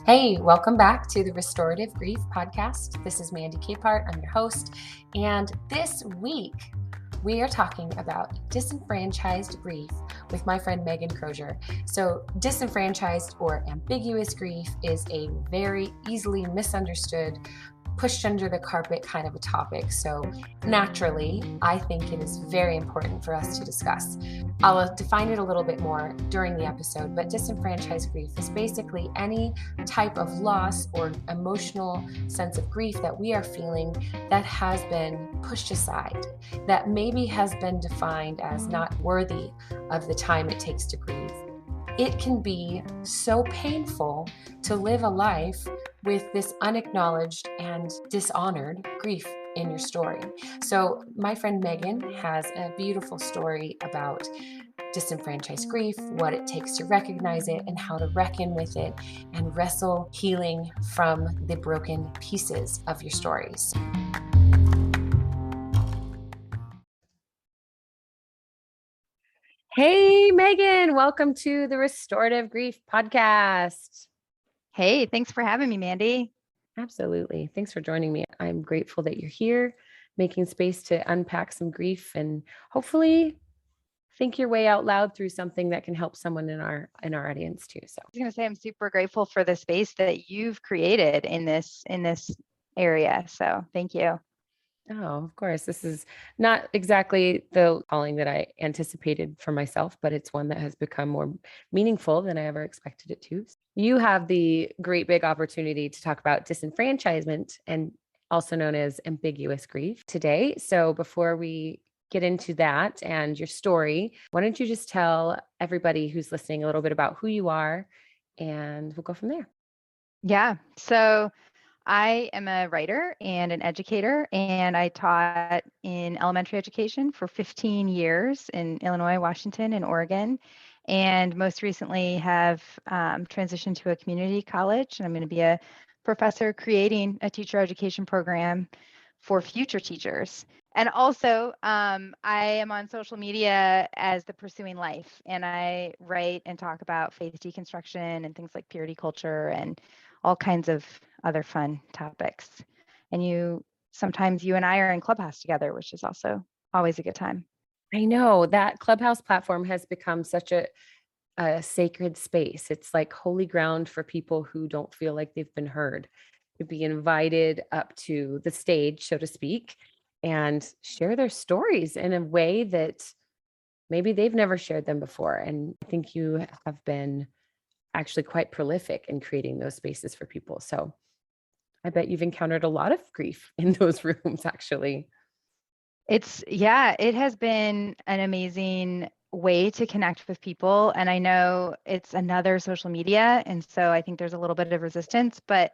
Hey, welcome back to the Restorative Grief podcast. This is Mandy Capehart. I'm your host. And this week, we are talking about disenfranchised grief with my friend Meghan Crozier. So, disenfranchised or ambiguous grief is a very easily misunderstood, pushed under the carpet kind of a topic. So, naturally, I think it is very important for us to discuss. I'll define it a little bit more during the episode, but disenfranchised grief is basically any type of loss or emotional sense of grief that we are feeling that has been pushed aside, that maybe has been defined as not worthy of the time it takes to grieve. It can be so painful to live a life with this unacknowledged and dishonored grief in your story. So my friend Meghan has a beautiful story about disenfranchised grief, what it takes to recognize it, and how to reckon with it and wrestle healing from the broken pieces of your stories. Hey, Meghan, welcome to the Restorative Grief podcast. Hey, thanks for having me, Mandy. Absolutely. Thanks for joining me. I'm grateful that you're here, making space to unpack some grief and hopefully think your way out loud through something that can help someone in our audience too. So I was going to say I'm super grateful for the space that you've created in this area. So thank you. Oh, of course. This is not exactly the calling that I anticipated for myself, but it's one that has become more meaningful than I ever expected it to. You have the great big opportunity to talk about disenfranchisement and also known as ambiguous grief today. So before we get into that and your story, why don't you just tell everybody who's listening a little bit about who you are, and we'll go from there. Yeah. So I am a writer and an educator, and I taught in elementary education for 15 years in Illinois, Washington, and Oregon. And most recently have transitioned to a community college, and I'm going to be a professor creating a teacher education program for future teachers. And also, I am on social media as the Pursuing Life, and I write and talk about faith deconstruction and things like purity culture and all kinds of other fun topics. And sometimes you and I are in Clubhouse together, which is also always a good time. I know that Clubhouse platform has become such a sacred space. It's like holy ground for people who don't feel like they've been heard, to be invited up to the stage, so to speak, and share their stories in a way that maybe they've never shared them before. And I think you have been actually quite prolific in creating those spaces for people. So I bet you've encountered a lot of grief in those rooms, actually. It has been an amazing way to connect with people. And I know it's another social media. And so I think there's a little bit of resistance, but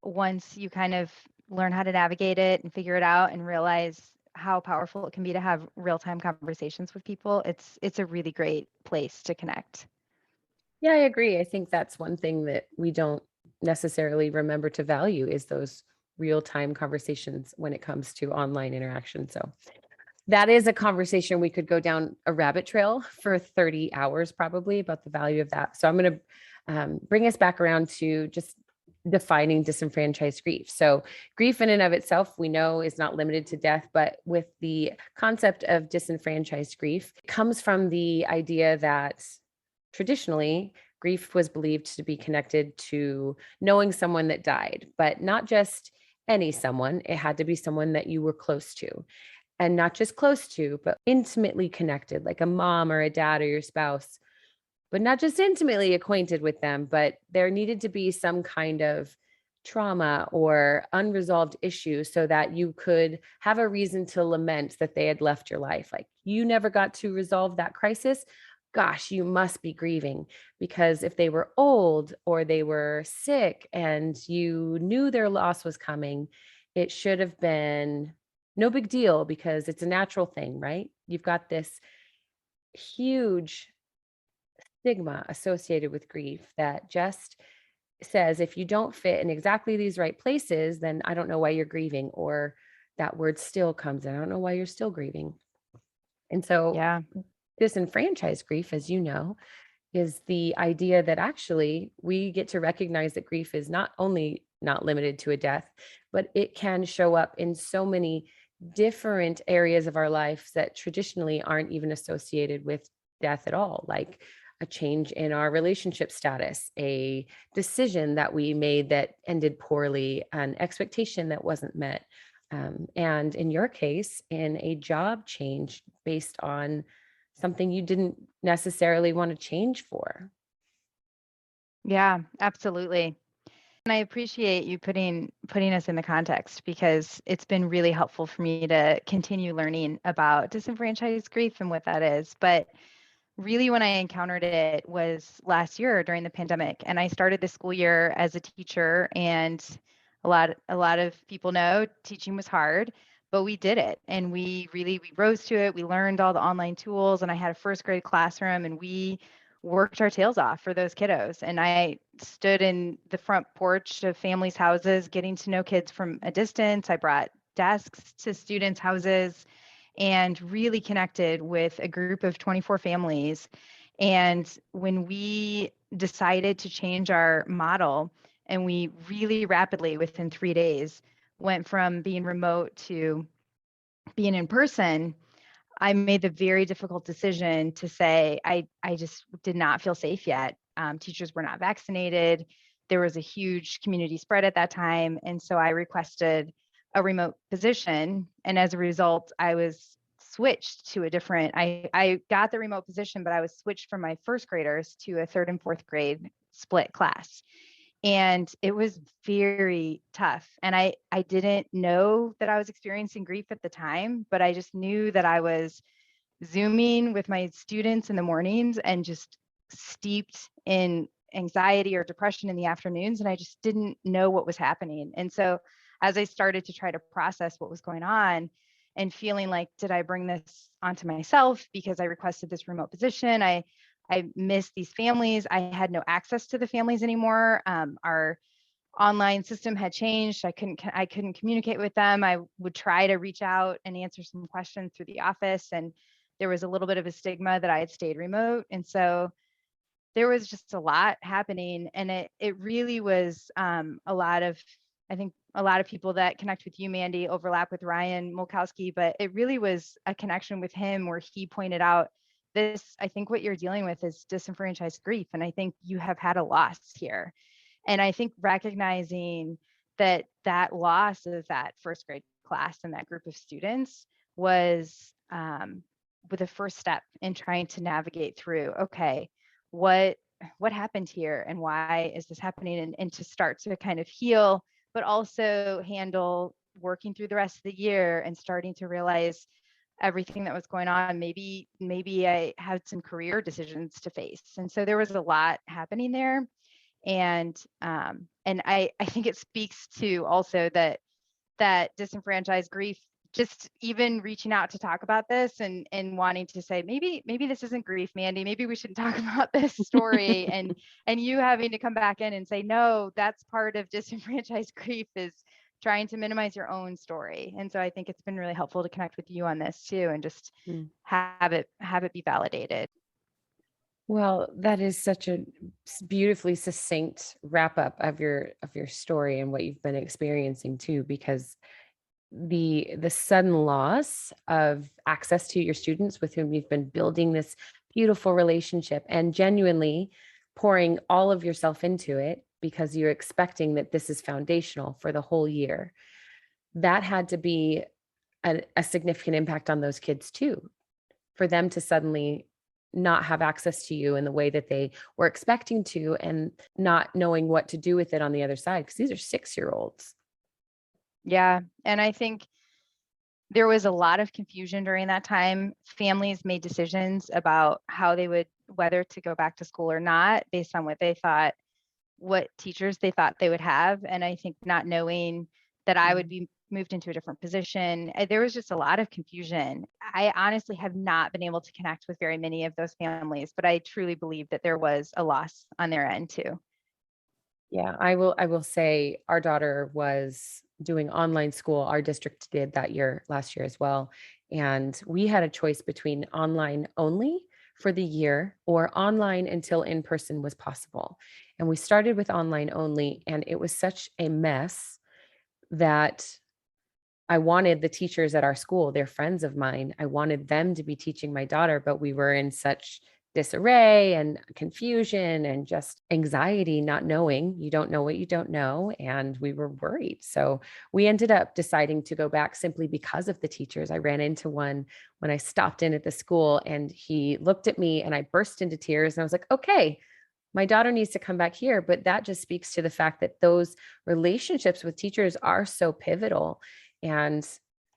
once you kind of learn how to navigate it and figure it out and realize how powerful it can be to have real-time conversations with people, it's a really great place to connect. Yeah, I agree. I think that's one thing that we don't necessarily remember to value is those real-time conversations when it comes to online interaction. So that is a conversation we could go down a rabbit trail for 30 hours probably about the value of that. So I'm going to bring us back around to just defining disenfranchised grief. So grief in and of itself, we know, is not limited to death, but with the concept of disenfranchised grief, it comes from the idea that traditionally grief was believed to be connected to knowing someone that died, but not just any someone. It had to be someone that you were close to. And not just close to, but intimately connected, like a mom or a dad or your spouse, but not just intimately acquainted with them, but there needed to be some kind of trauma or unresolved issue so that you could have a reason to lament that they had left your life. Like you never got to resolve that crisis. Gosh, you must be grieving, because if they were old or they were sick and you knew their loss was coming, it should have been no big deal because it's a natural thing, right? You've got this huge stigma associated with grief that just says if you don't fit in exactly these right places, then I don't know why you're grieving, or that word still comes in. I don't know why you're still grieving. And so Yeah. disenfranchised grief, as you know, is the idea that actually we get to recognize that grief is not only not limited to a death, but it can show up in so many different areas of our lives that traditionally aren't even associated with death at all, like a change in our relationship status, a decision that we made that ended poorly, an expectation that wasn't met. And in your case, in a job change based on something you didn't necessarily want to change for. Yeah, absolutely. And I appreciate you putting us in the context, because it's been really helpful for me to continue learning about disenfranchised grief and what that is. But really, when I encountered it was last year during the pandemic, and I started the school year as a teacher, and a lot of people know teaching was hard, but we did it, and we rose to it. We learned all the online tools, and I had a first grade classroom, and we worked our tails off for those kiddos. And I stood in the front porch of families' houses getting to know kids from a distance. I brought desks to students' houses and really connected with a group of 24 families. And when we decided to change our model, and we really rapidly, within 3 days, went from being remote to being in person, I made the very difficult decision to say, I just did not feel safe yet. Teachers were not vaccinated. There was a huge community spread at that time. And so I requested a remote position. And as a result, I was switched to a different, I got the remote position, but I was switched from my first graders to a third and fourth grade split class. And it was very tough. And I didn't know that I was experiencing grief at the time, but I just knew that I was Zooming with my students in the mornings and just steeped in anxiety or depression in the afternoons. And I just didn't know what was happening. And so as I started to try to process what was going on and feeling like, did I bring this onto myself because I requested this remote position? I missed these families. I had no access to the families anymore. Our online system had changed. I couldn't communicate with them. I would try to reach out and answer some questions through the office, and there was a little bit of a stigma that I had stayed remote. And so there was just a lot happening, and it really was a lot of, I think a lot of people that connect with you, Mandy, overlap with Ryan Mulkowski, but it really was a connection with him where he pointed out this, I think what you're dealing with is disenfranchised grief. And I think you have had a loss here. And I think recognizing that that loss of that first grade class and that group of students was with the first step in trying to navigate through, okay, what happened here and why is this happening, and to start to kind of heal, but also handle working through the rest of the year and starting to realize everything that was going on. Maybe I had some career decisions to face. And so there was a lot happening there. And I think it speaks to also that disenfranchised grief, just even reaching out to talk about this and wanting to say, maybe this isn't grief, Mandy, maybe we shouldn't talk about this story, and you having to come back in and say, no, that's part of disenfranchised grief, is trying to minimize your own story. And so I think it's been really helpful to connect with you on this too, and just have it be validated. Well, that is such a beautifully succinct wrap up of your story and what you've been experiencing too, because the sudden loss of access to your students with whom you've been building this beautiful relationship and genuinely pouring all of yourself into it because you're expecting that this is foundational for the whole year, that had to be a significant impact on those kids too, for them to suddenly not have access to you in the way that they were expecting to, and not knowing what to do with it on the other side, because these are 6-year-olds. Yeah. And I think there was a lot of confusion during that time. Families made decisions about how they would, whether to go back to school or not, based on what they thought, what teachers they thought they would have. And I think not knowing that I would be moved into a different position, there was just a lot of confusion. I honestly have not been able to connect with very many of those families, but I truly believe that there was a loss on their end too. Yeah, I will say our daughter was doing online school. Our district did that last year as well. And we had a choice between online only for the year or online until in person was possible. And we started with online only, and it was such a mess that I wanted the teachers at our school, they're friends of mine. I wanted them to be teaching my daughter, but we were in such disarray and confusion and just anxiety, not knowing. You don't know what you don't know. And we were worried. So we ended up deciding to go back simply because of the teachers. I ran into one when I stopped in at the school, and he looked at me and I burst into tears. And I was like, okay, my daughter needs to come back here. But that just speaks to the fact that those relationships with teachers are so pivotal. And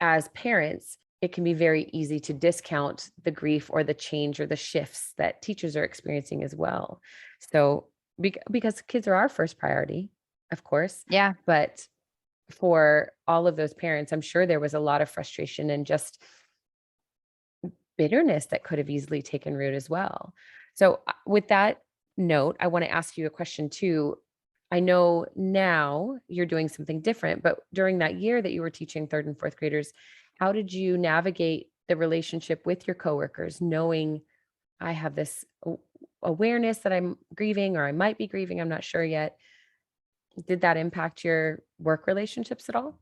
as parents, it can be very easy to discount the grief or the change or the shifts that teachers are experiencing as well. So, because kids are our first priority, of course, Yeah. but for all of those parents, I'm sure there was a lot of frustration and just bitterness that could have easily taken root as well. So, with that note, I want to ask you a question too. I know now you're doing something different, but during that year that you were teaching third and fourth graders, how did you navigate the relationship with your coworkers, knowing I have this awareness that I'm grieving or I might be grieving? I'm not sure yet. Did that impact your work relationships at all?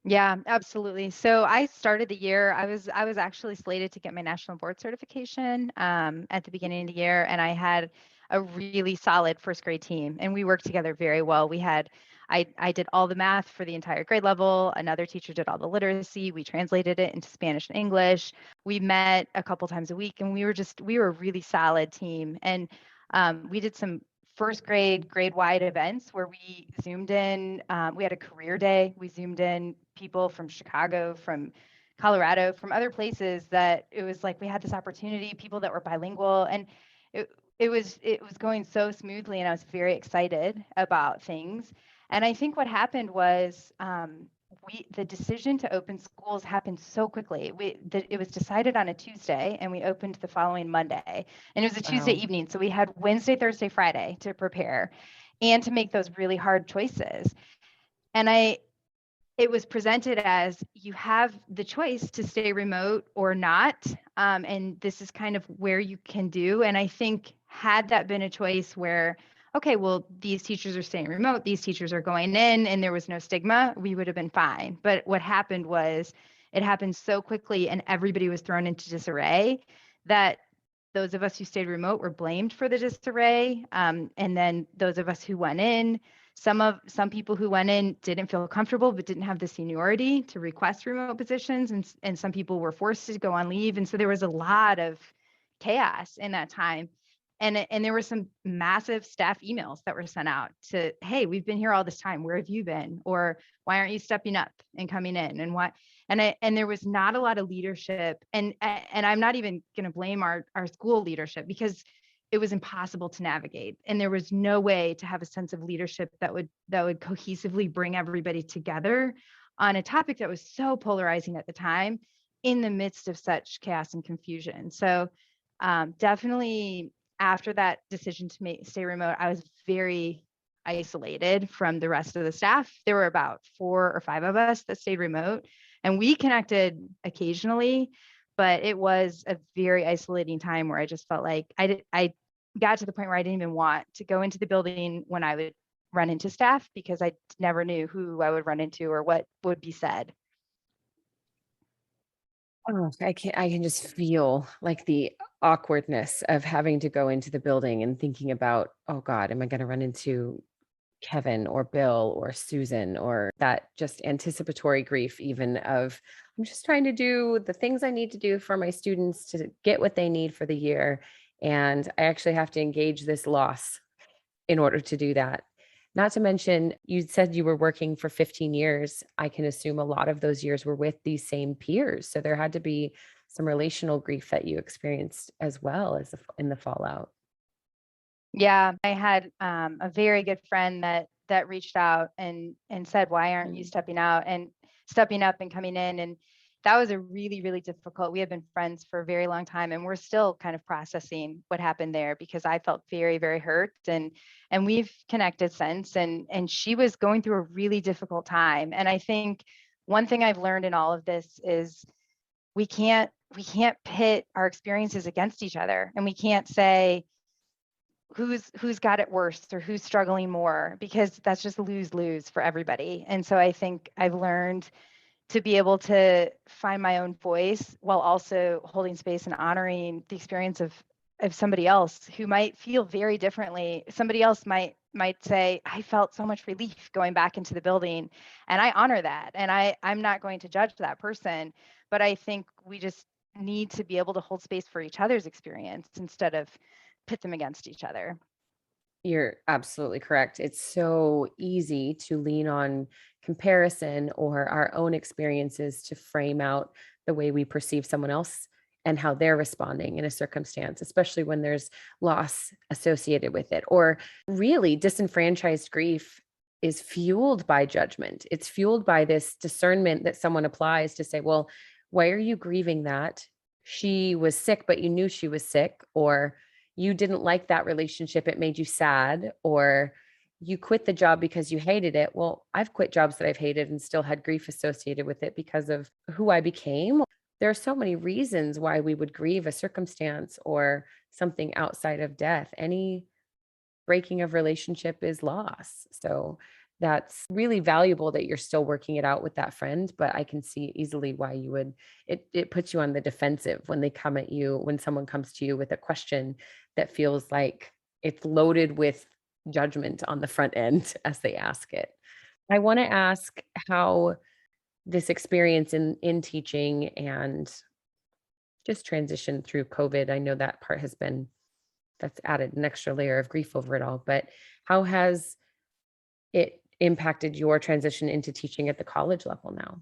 Yeah, absolutely. So I started the year, I was actually slated to get my national board certification at the beginning of the year, and I had a really solid first grade team, and we worked together very well. I did all the math for the entire grade level. Another teacher did all the literacy. We translated it into Spanish and English. We met a couple times a week, and we were a really solid team. And we did some first grade wide events where we zoomed in. We had a career day. We zoomed in people from Chicago, from Colorado, from other places, that it was like we had this opportunity, people that were bilingual, and it, it was going so smoothly, and I was very excited about things. And I think what happened was the decision to open schools happened so quickly. It was decided on a Tuesday, and we opened the following Monday. And it was a Tuesday Wow. evening, so we had Wednesday, Thursday, Friday to prepare and to make those really hard choices. And it was presented as you have the choice to stay remote or not, and this is kind of where you can do. And I think had that been a choice where, okay, well, these teachers are staying remote, these teachers are going in, and there was no stigma, we would have been fine. But what happened was it happened so quickly, and everybody was thrown into disarray, that those of us who stayed remote were blamed for the disarray. And then those of us who went in, some people who went in didn't feel comfortable but didn't have the seniority to request remote positions, and some people were forced to go on leave. And so there was a lot of chaos in that time. And there were some massive staff emails that were sent out to, hey, we've been here all this time, where have you been? Or why aren't you stepping up and coming in? And what? And there was not a lot of leadership. And I'm not even going to blame our school leadership, because it was impossible to navigate, and there was no way to have a sense of leadership that would cohesively bring everybody together on a topic that was so polarizing at the time, in the midst of such chaos and confusion. So definitely after that decision to stay remote, I was very isolated from the rest of the staff. There were about 4 or 5 of us that stayed remote, and we connected occasionally, but it was a very isolating time where I just felt like I got to the point where I didn't even want to go into the building when I would run into staff, because I never knew who I would run into or what would be said. Oh, I can just feel like the awkwardness of having to go into the building and thinking about, oh God, am I going to run into Kevin or Bill or Susan, or that just anticipatory grief, even of I'm just trying to do the things I need to do for my students to get what they need for the year. And I actually have to engage this loss in order to do that. Not to mention, you said you were working for 15 years. I can assume a lot of those years were with these same peers. So there had to be some relational grief that you experienced as well as in the fallout. Yeah, I had a very good friend that reached out and said, "Why aren't you Mm. stepping out and stepping up and coming in?" And that was a really, really difficult. We have been friends for a very long time, and we're still kind of processing what happened there, because I felt very, very hurt, and we've connected since. And she was going through a really difficult time. And I think one thing I've learned in all of this is we can't we can't pit our experiences against each other, and we can't say who's got it worse or who's struggling more, because that's just lose-lose for everybody. And so I think I've learned to be able to find my own voice while also holding space and honoring the experience of somebody else who might feel very differently. Somebody else might say, I felt so much relief going back into the building, and I honor that. And I'm not going to judge that person, but I think we just need to be able to hold space for each other's experience instead of pit them against each other. You're absolutely correct. It's so easy to lean on comparison or our own experiences to frame out the way we perceive someone else and how they're responding in a circumstance, especially when there's loss associated with it. Or really, disenfranchised grief is fueled by judgment. It's fueled by this discernment that someone applies to say, well, why are you grieving that? She was sick, but you knew she was sick, or you didn't like that relationship, it made you sad, or you quit the job because you hated it. Well, I've quit jobs that I've hated and still had grief associated with it because of who I became. There are so many reasons why we would grieve a circumstance or something outside of death. Any breaking of relationship is loss. So that's really valuable that you're still working it out with that friend, but I can see easily why you would, it puts you on the defensive when they come at you, when someone comes to you with a question that feels like it's loaded with judgment on the front end as they ask it. I want to ask how this experience in teaching and just transition through COVID. I know that part has been, that's added an extra layer of grief over it all, but how has it impacted your transition into teaching at the college level now?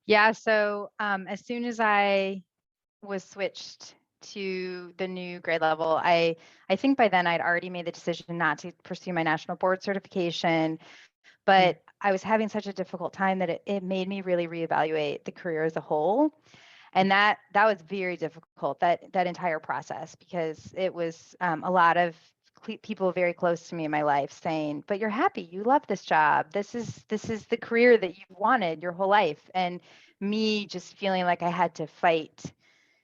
Yeah, so as soon as I was switched to the new grade level, I think by then I'd already made the decision not to pursue my national board certification, Mm, but I was having such a difficult time that it made me really reevaluate the career as a whole. And that was very difficult, that entire process, because it was a lot of people very close to me in my life saying, but you're happy, you love this job, this is the career that you've wanted your whole life. And me just feeling like I had to fight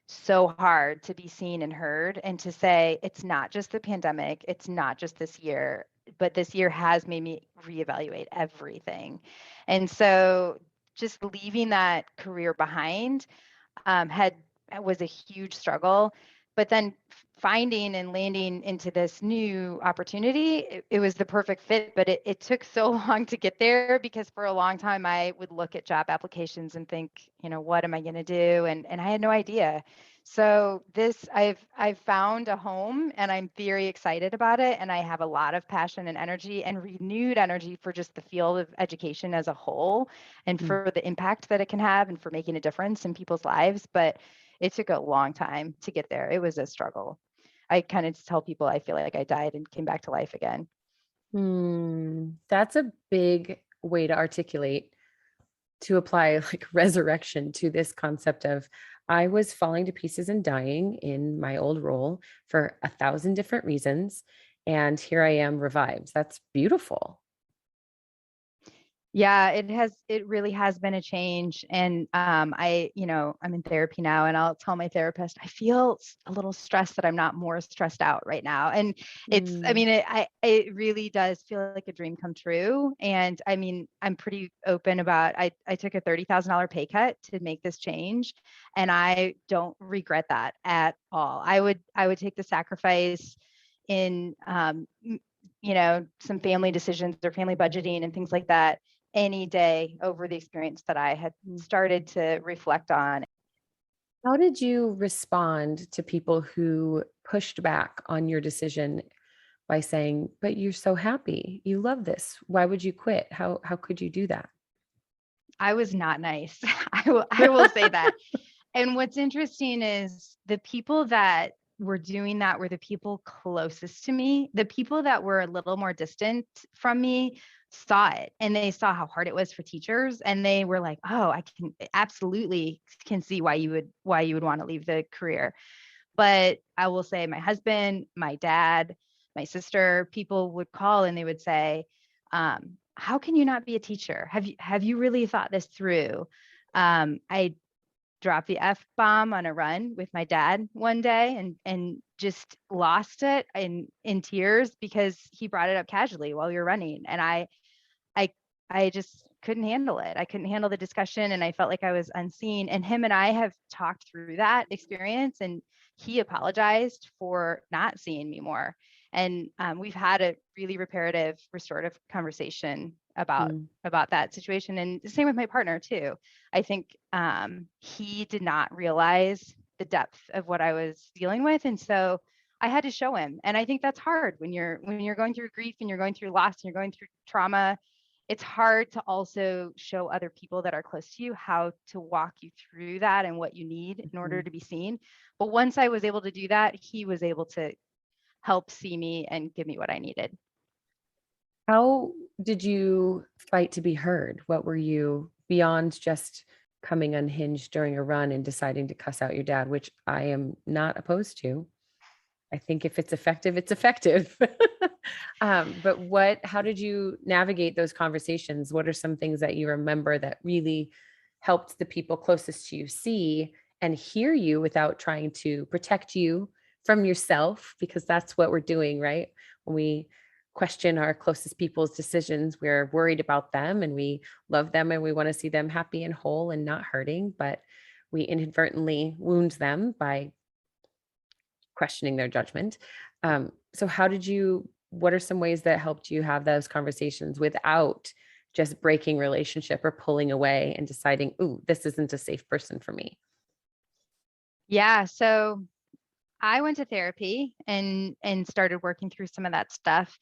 so hard to be seen and heard, and to say it's not just the pandemic, it's not just this year, but this year has made me reevaluate everything. And so just leaving that career behind had was a huge struggle. But then finding and landing into this new opportunity, it was the perfect fit. But it took so long to get there, because for a long time I would look at job applications and think, what am I going to do? And I had no idea. So I've found a home, and I'm very excited about it. And I have a lot of passion and energy and renewed energy for just the field of education as a whole, and mm, for the impact that it can have and for making a difference in people's lives. But it took a long time to get there. It was a struggle. I kind of tell people I feel like I died and came back to life again. that's a big way to articulate, to apply like resurrection to this concept of I was falling to pieces and dying in my old role for 1,000 different reasons. And here I am revived. That's beautiful. Yeah, it really has been a change. And I'm in therapy now, and I'll tell my therapist, I feel a little stressed that I'm not more stressed out right now. And Mm, it really does feel like a dream come true. And I mean, I'm pretty open about, I took a $30,000 pay cut to make this change, and I don't regret that at all. I would take the sacrifice in some family decisions or family budgeting and things like that any day over the experience that I had mm. started to reflect on. How did you respond to people who pushed back on your decision by saying, but you're so happy, you love this, why would you quit? How could you do that? I was not nice. I will say that. And what's interesting is the people that were doing that were the people closest to me. The people that were a little more distant from me saw it, and they saw how hard it was for teachers, and they were like, "Oh, I can absolutely can see why you would want to leave the career." But I will say my husband, my dad, my sister, people would call and they would say, how can you not be a teacher? Have you really thought this through? I dropped the F-bomb on a run with my dad one day and just lost it in tears because he brought it up casually while we were running. And I I just couldn't handle it. I couldn't handle the discussion and I felt like I was unseen. And him and I have talked through that experience and he apologized for not seeing me more. And we've had a really reparative, restorative conversation about Mm. that situation. And the same with my partner too. I think he did not realize the depth of what I was dealing with. And so I had to show him. And I think that's hard when you're going through grief and you're going through loss and you're going through trauma. It's hard to also show other people that are close to you how to walk you through that and what you need in order to be seen. But once I was able to do that, he was able to help see me and give me what I needed. How did you fight to be heard? What were you beyond just coming unhinged during a run and deciding to cuss out your dad, which I am not opposed to. I think if it's effective, it's effective. But how did you navigate those conversations? What are some things that you remember that really helped the people closest to you see and hear you without trying to protect you from yourself? Because that's what we're doing, right? When we question our closest people's decisions, we're worried about them and we love them and we want to see them happy and whole and not hurting, but we inadvertently wound them by questioning their judgment. So what are some ways that helped you have those conversations without just breaking relationship or pulling away and deciding, ooh, this isn't a safe person for me? Yeah. So I went to therapy and started working through some of that stuff.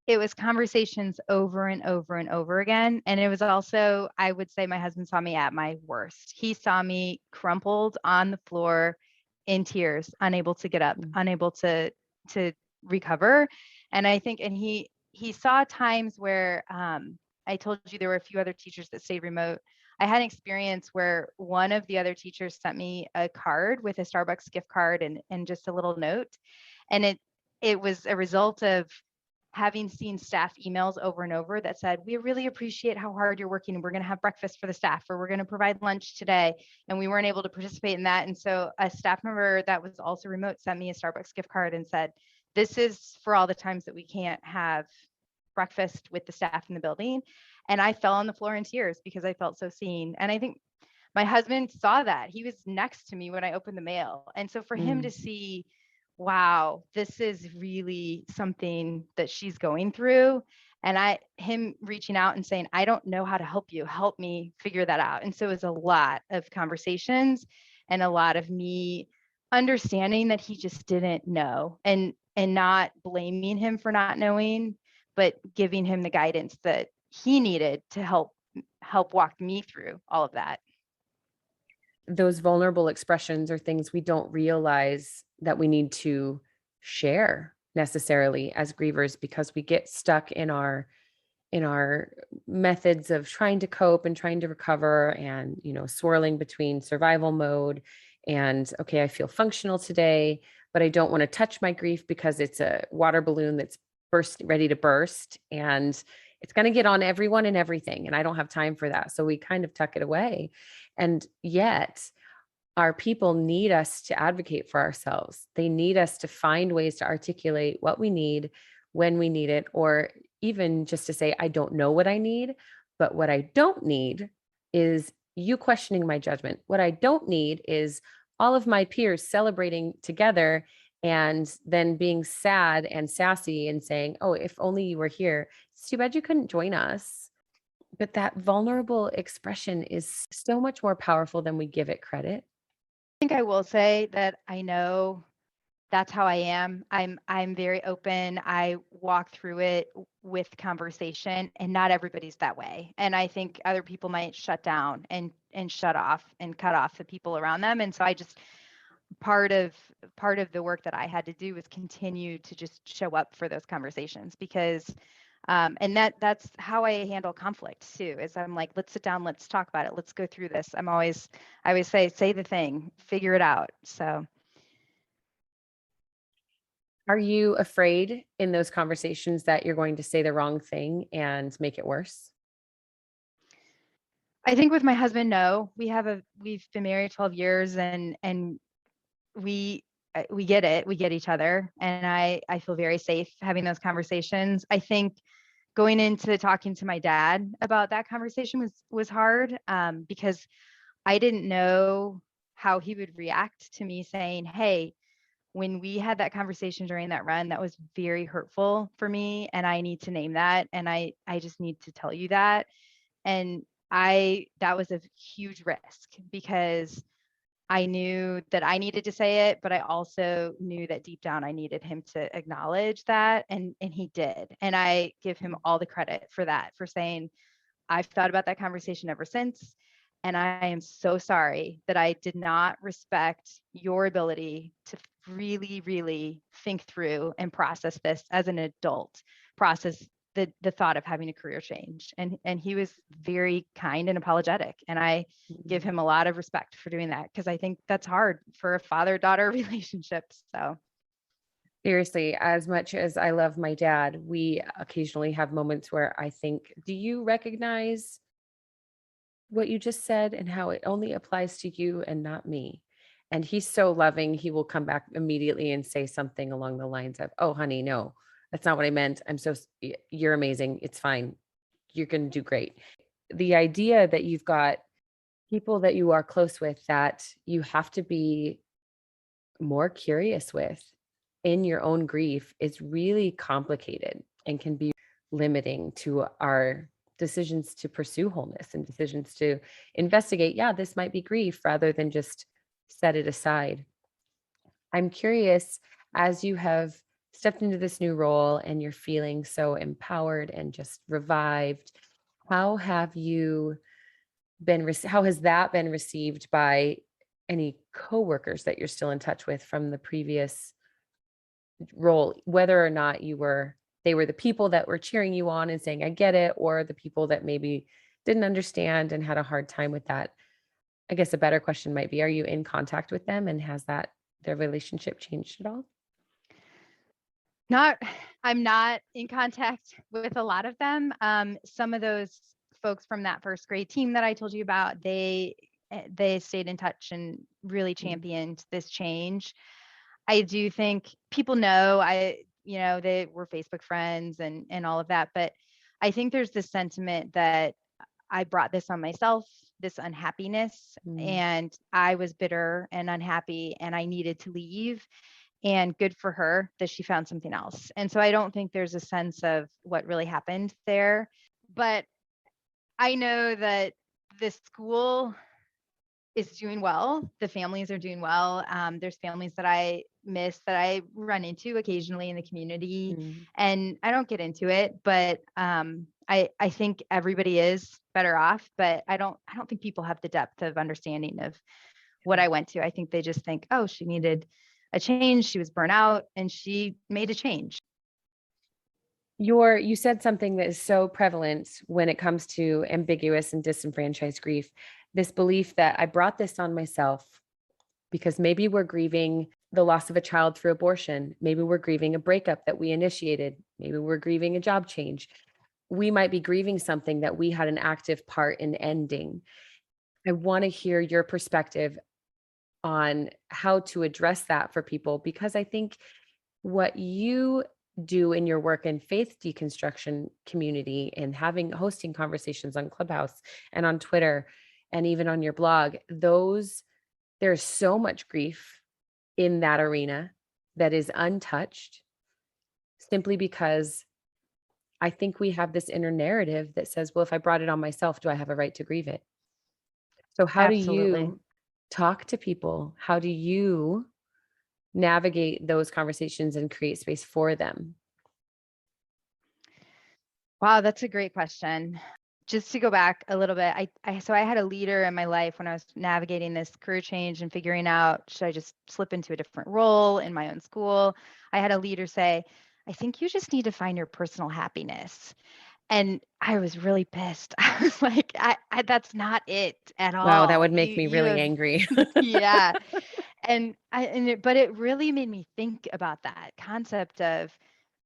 It was conversations over and over and over again. And it was also, I would say my husband saw me at my worst. He saw me crumpled on the floor in tears, unable to get up, unable to recover. And I think, and he saw times where I told you there were a few other teachers that stayed remote. I had an experience where one of the other teachers sent me a card with a Starbucks gift card and just a little note. And it was a result of having seen staff emails over and over that said, we really appreciate how hard you're working and we're going to have breakfast for the staff or we're going to provide lunch today. And we weren't able to participate in that. And so a staff member that was also remote sent me a Starbucks gift card and said, this is for all the times that we can't have breakfast with the staff in the building. And I fell on the floor in tears because I felt so seen. And I think my husband saw that. He was next to me when I opened the mail. And so for him to see, wow, this is really something that she's going through. And him reaching out and saying, I don't know how to help you, help me figure that out. And so it was a lot of conversations and a lot of me understanding that he just didn't know and not blaming him for not knowing, but giving him the guidance that he needed to help walk me through all of that. Those vulnerable expressions are things we don't realize that we need to share necessarily as grievers, because we get stuck in our methods of trying to cope and trying to recover and, swirling between survival mode and, okay, I feel functional today, but I don't want to touch my grief because it's a water balloon that's ready to burst. And it's going to get on everyone and everything. And I don't have time for that. So we kind of tuck it away. And yet our people need us to advocate for ourselves. They need us to find ways to articulate what we need when we need it, or even just to say, I don't know what I need, but what I don't need is you questioning my judgment. What I don't need is all of my peers celebrating together and then being sad and sassy and saying, oh, if only you were here. It's too bad you couldn't join us. But that vulnerable expression is so much more powerful than we give it credit. I think I will say that I know that's how I am. I'm very open. I walk through it with conversation, and not everybody's that way. And I think other people might shut down and shut off and cut off the people around them. And so I just part of the work that I had to do was continue to just show up for those conversations because and that's how I handle conflict too, is I'm like, let's sit down, let's talk about it, let's go through this. I always say the thing, figure it out. So are you afraid in those conversations that you're going to say the wrong thing and make it worse? I think with my husband, no. We've been married 12 years, and we get it. We get each other, and I feel very safe having those conversations. I think going into talking to my dad about that conversation was hard, because I didn't know how he would react to me saying, "Hey, when we had that conversation during that run, that was very hurtful for me, and I need to name that, and I just need to tell you that." And that was a huge risk, because I knew that I needed to say it, but I also knew that deep down I needed him to acknowledge that, and he did. And I give him all the credit for that, for saying, "I've thought about that conversation ever since, and I am so sorry that I did not respect your ability to really, really think through and process this as an adult, process the thought of having a career change." And he was very kind and apologetic. And I give him a lot of respect for doing that, because I think that's hard for a father-daughter relationship. So Seriously, as much as I love my dad, we occasionally have moments where I think, do you recognize what you just said and how it only applies to you and not me? And he's so loving, he will come back immediately and say something along the lines of, "Oh, honey, no, that's not what I meant. You're amazing. It's fine. You're going to do great." The idea that you've got people that you are close with that you have to be more curious with in your own grief is really complicated and can be limiting to our decisions to pursue wholeness and decisions to investigate, yeah, this might be grief, rather than just set it aside. I'm curious, as you have stepped into this new role and you're feeling so empowered and just revived, how have you how has that been received by any coworkers that you're still in touch with from the previous role, whether or not they were the people that were cheering you on and saying, "I get it," or the people that maybe didn't understand and had a hard time with that? I guess a better question might be, are you in contact with them, and has their relationship changed at all? not I'm not in contact with a lot of them. Some of those folks from that first grade team that I told you about, they stayed in touch and really Mm, championed this change. I do think people know they were Facebook friends and all of that, but I think there's this sentiment that I brought this on myself, this unhappiness, mm. and I was bitter and unhappy and I needed to leave. And good for her that she found something else. And so I don't think there's a sense of what really happened there. But I know that the school is doing well. The families are doing well. There's families that I miss that I run into occasionally in the community, Mm. and I don't get into it, but I think everybody is better off. But I don't think people have the depth of understanding of what I went to. I think they just think, oh, she needed a change. She was burnt out and she made a change. You said something that is so prevalent when it comes to ambiguous and disenfranchised grief. This belief that I brought this on myself because maybe we're grieving the loss of a child through abortion. Maybe we're grieving a breakup that we initiated. Maybe we're grieving a job change. We might be grieving something that we had an active part in ending. I want to hear your perspective on how to address that for people, because I think what you do in your work in faith deconstruction community and hosting conversations on Clubhouse and on Twitter and even on your blog, there's so much grief in that arena that is untouched, simply because I think we have this inner narrative that says, well, if I brought it on myself, do I have a right to grieve it? So how do Absolutely. you talk to people? How do you navigate those conversations and create space for them? Wow, that's a great question. Just to go back a little bit, I had a leader in my life when I was navigating this career change and figuring out, should I just slip into a different role in my own school? I had a leader say, "I think you just need to find your personal happiness." And I was really pissed. I was like, that's not it at Wow, that all. would make me You really have, angry. yeah. But it really made me think about that concept of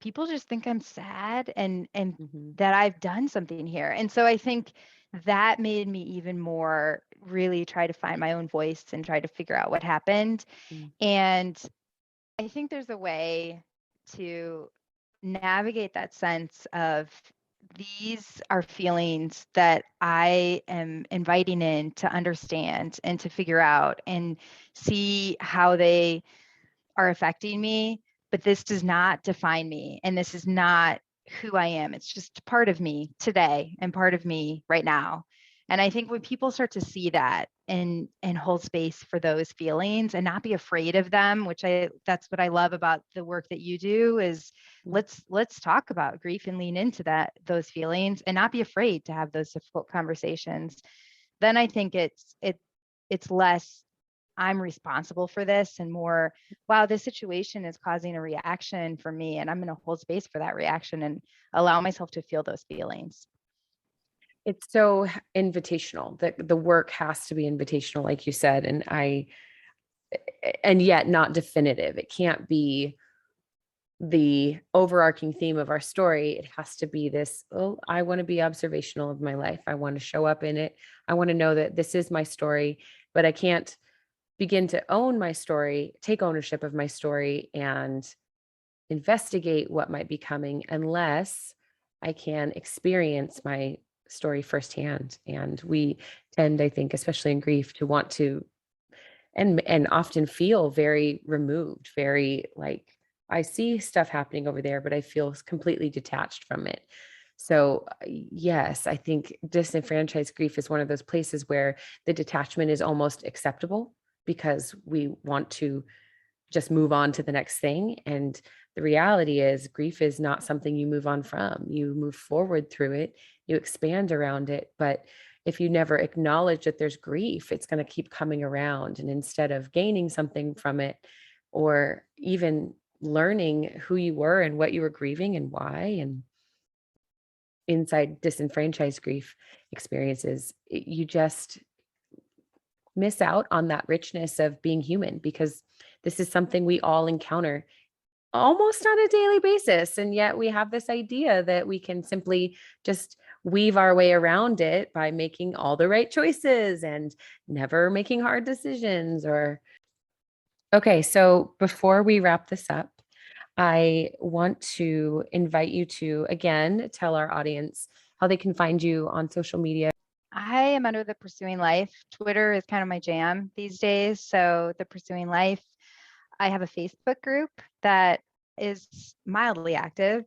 people just think I'm sad and Mhm. that I've done something here. And so I think that made me even more really try to find my own voice and try to figure out what happened. Mm. And I think there's a way to navigate that sense of these are feelings that I am inviting in to understand and to figure out and see how they are affecting me, but this does not define me. And this is not who I am. It's just part of me today and part of me right now. And I think when people start to see that and hold space for those feelings and not be afraid of them, that's what I love about the work that you do is let's talk about grief and lean into those feelings and not be afraid to have those difficult conversations. Then I think it's less I'm responsible for this and more, wow, this situation is causing a reaction for me. And I'm going to hold space for that reaction and allow myself to feel those feelings. It's so invitational that the work has to be invitational, like you said, and yet not definitive. It can't be the overarching theme of our story. It has to be this, oh, I want to be observational of my life. I want to show up in it. I want to know that this is my story, but I can't begin to own my story, take ownership of my story, and investigate what might be coming unless I can experience my story firsthand. And we tend, I think, especially in grief, to want to and often feel very removed, very like I see stuff happening over there, but I feel completely detached from it. So yes, I think disenfranchised grief is one of those places where the detachment is almost acceptable because we want to just move on to the next thing. And the reality is grief is not something you move on from. You move forward through it, you expand around it. But if you never acknowledge that there's grief, it's going to keep coming around. And instead of gaining something from it, or even learning who you were and what you were grieving and why, and inside disenfranchised grief experiences, you just miss out on that richness of being human, because this is something we all encounter almost on a daily basis. And yet we have this idea that we can simply just weave our way around it by making all the right choices and never making hard decisions. Okay, so before we wrap this up, I want to invite you to again tell our audience how they can find you on social media. I am under the Pursuing Life. Twitter is kind of my jam these days. So the Pursuing Life. I have a Facebook group that is mildly active,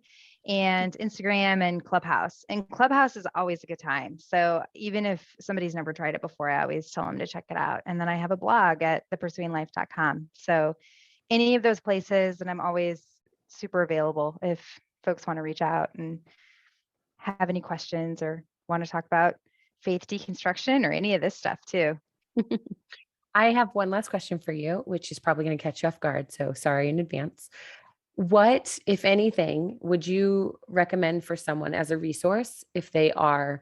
and Instagram and Clubhouse. And Clubhouse is always a good time. So even if somebody's never tried it before, I always tell them to check it out. And then I have a blog at thepursuinglife.com. So any of those places, and I'm always super available if folks want to reach out and have any questions or want to talk about faith deconstruction or any of this stuff too. I have one last question for you, which is probably going to catch you off guard. So sorry in advance. What, if anything, would you recommend for someone as a resource if they are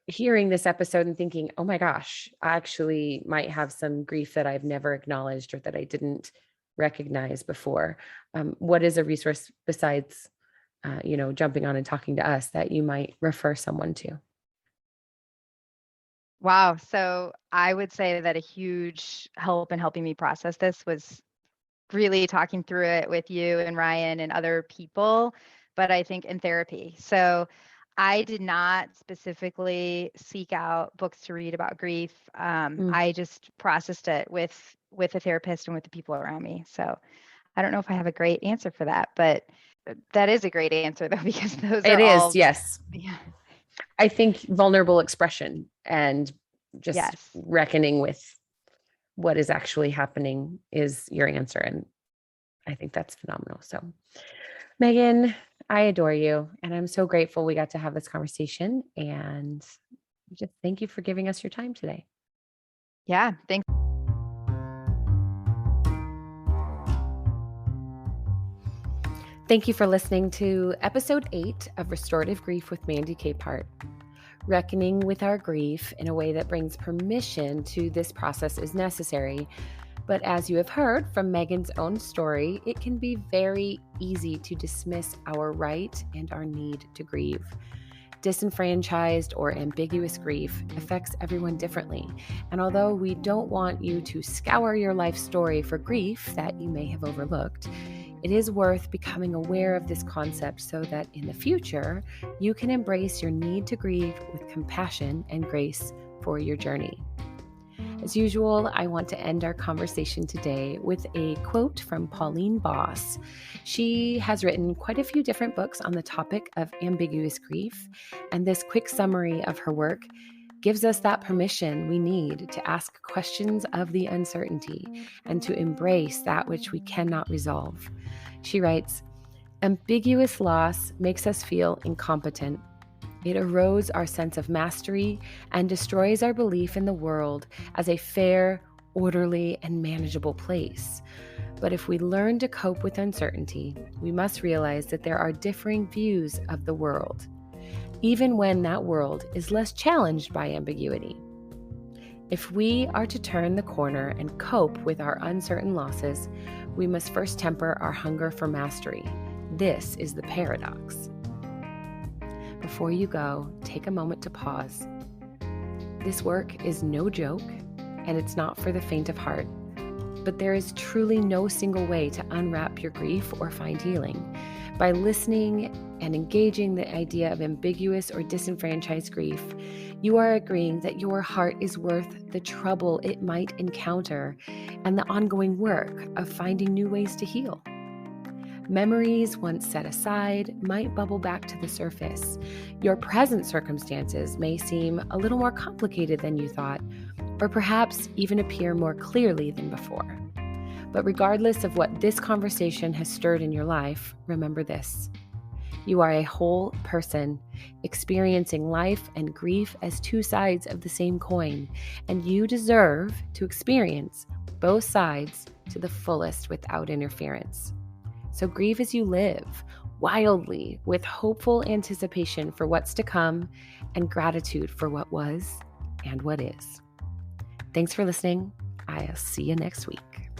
hearing this episode and thinking, oh my gosh, I actually might have some grief that I've never acknowledged or that I didn't recognize before? What is a resource besides, jumping on and talking to us that you might refer someone to? Wow. So I would say that a huge help in helping me process this was really talking through it with you and Ryan and other people, but I think in therapy. So I did not specifically seek out books to read about grief. I just processed it with a therapist and with the people around me. So I don't know if I have a great answer for that, but that is a great answer though, because those It are is, all, yes. yeah. I think vulnerable expression and just Yes. reckoning with what is actually happening is your answer. And I think that's phenomenal. So, Meghan, I adore you. And I'm so grateful we got to have this conversation. And just thank you for giving us your time today. Yeah. Thanks. Thank you for listening to episode 8 of Restorative Grief with Mandy Capehart. Reckoning with our grief in a way that brings permission to this process is necessary. But as you have heard from Meghan's own story, it can be very easy to dismiss our right and our need to grieve. Disenfranchised or ambiguous grief affects everyone differently. And although we don't want you to scour your life story for grief that you may have overlooked, it is worth becoming aware of this concept so that in the future, you can embrace your need to grieve with compassion and grace for your journey. As usual, I want to end our conversation today with a quote from Pauline Boss. She has written quite a few different books on the topic of ambiguous grief, and this quick summary of her work gives us that permission we need to ask questions of the uncertainty and to embrace that which we cannot resolve. She writes, "Ambiguous loss makes us feel incompetent. It erodes our sense of mastery and destroys our belief in the world as a fair, orderly, and manageable place. But if we learn to cope with uncertainty, we must realize that there are differing views of the world, even when that world is less challenged by ambiguity. If we are to turn the corner and cope with our uncertain losses, we must first temper our hunger for mastery. This is the paradox." Before you go, take a moment to pause. This work is no joke, and it's not for the faint of heart. But there is truly no single way to unwrap your grief or find healing. By listening and engaging the idea of ambiguous or disenfranchised grief, you are agreeing that your heart is worth the trouble it might encounter and the ongoing work of finding new ways to heal. Memories once set aside might bubble back to the surface. Your present circumstances may seem a little more complicated than you thought, or perhaps even appear more clearly than before. But regardless of what this conversation has stirred in your life, remember this: you are a whole person, experiencing life and grief as two sides of the same coin, and you deserve to experience both sides to the fullest without interference. So grieve as you live, wildly, with hopeful anticipation for what's to come and gratitude for what was and what is. Thanks for listening. I'll see you next week.